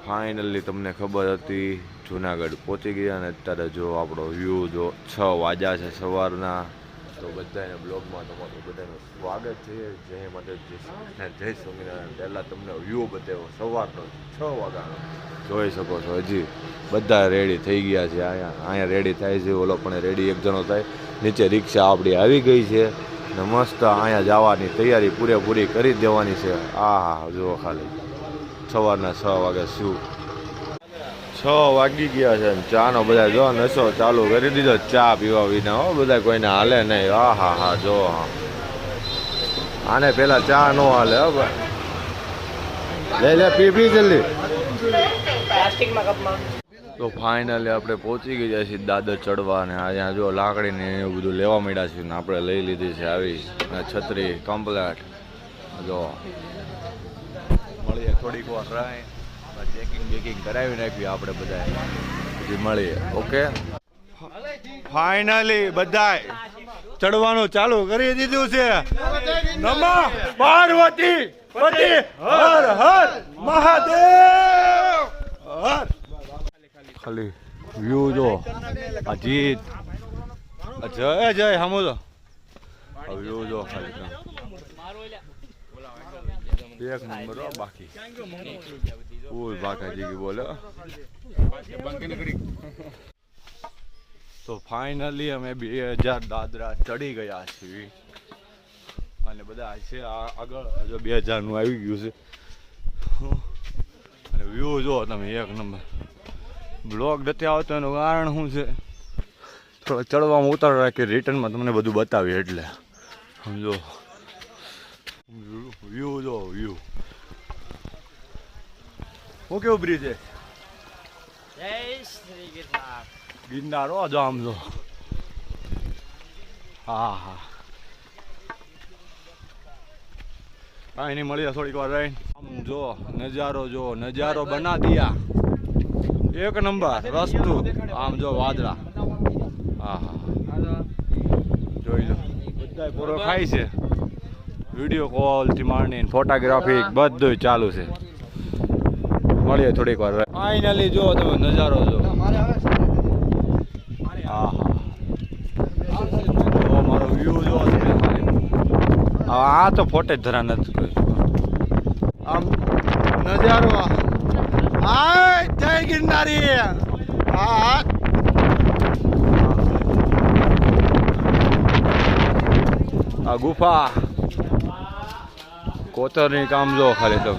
Finally તમને ખબર હતી જુનાગઢ પહોંચી ગયા અને અત્યારે જો આપણો વ્યૂ જો 6 વાગ્યા છે સવારના. તો બધાને બ્લોગમાં તમારું બધાનું સ્વાગત છે. જય માતાજી જય સ્વામિનારાયણ. પહેલાં તમને વ્યૂ બતાવ્યો સવારનો 6 વાગ્યાનો જોઈ શકો છો. હજી બધા રેડી થઈ ગયા છે. અહીંયા રેડી થાય છે. ઓલો પણ રેડી એક જણો થાય. નીચે રિક્ષા આપણી આવી ગઈ છે ને મસ્ત અહીંયા જવાની તૈયારી પૂરેપૂરી કરી દેવાની છે. હા જુઓ ખાલી સવારના 6 વાગે શું 6 વાગી ગયા છે ને ચાનો બધા જો નશો ચાલુ કરી દીધો. ચા પીવા વિના હો બધા કોઈને હાલે નહીં. હા હા હા જો હા આને પેલા ચા નો હાલે હો ભાઈ. લે પી જલ્દી. તો ફાઇનલી આપણે પહોંચી ગયા છીએ દાદર ચડવા અને અહીંયા જો લાકડીને એવું બધું લેવા માંડ્યા છે ને આપણે લઈ લીધી છે આવી છત્રી કમ્પ્લેટ. જો મળીએ થોડીક વાર રાય ચેકિંગ બેકિંગ કરાવી નાખીએ આપણે બધા પછી મળીએ. ઓકે ફાઇનલી બધા ચડવાનું ચાલુ કરી દીધું છે. નમઃ પાર્વતી પતિ હર હર મહાદેવ હર. ખાલી વ્યૂ જો અજીત જય જય હમો જો વ્યૂ જો ખાલી એક નંબર બાકી ફૂલ બાકાજી की બોલે. તો ફાઇનલી અમે 2000 દાદરા ચડી ગયા છીએ અને બધા છે આગળ જો 2000 નું આવી ગયું છે અને વ્યૂ જો તમે એક નંબર. બ્લોગ નથી આવતો એનું કારણ શું છે થોડો ચડવામાં ઉતાર રાખી રિટર્નમાં તમને બધું બતાવીએ એટલે સમજો. વ્યૂ જો વ્યૂ હું કેવું બ્રિજ છે. જય શ્રી ગિરનાર. ગિરનાર હો જો આમ જો. હા હા કાંઈ નહીં મળીએ થોડીક વાર રહીને. આમ જો નજારો બના દિયા એક નંબર રસ્તો. આમ જો વાદળા. હા હા જોઈ લો બધા પૂરો ખાય છે. વિડીયો કોલથી માંડીને ફોટોગ્રાફી બધું ચાલુ છે. મળીએ થોડીક વાર. ફાઇનલી જો તમે નજારો જો. હા હા મારો વ્યૂ જો આ તો ફોટે જ ધરા નથી કોઈ. આમ નજારો આ જય ગિરનારી. હા આ ગુફા કોતરની કામ જો ખાલી તો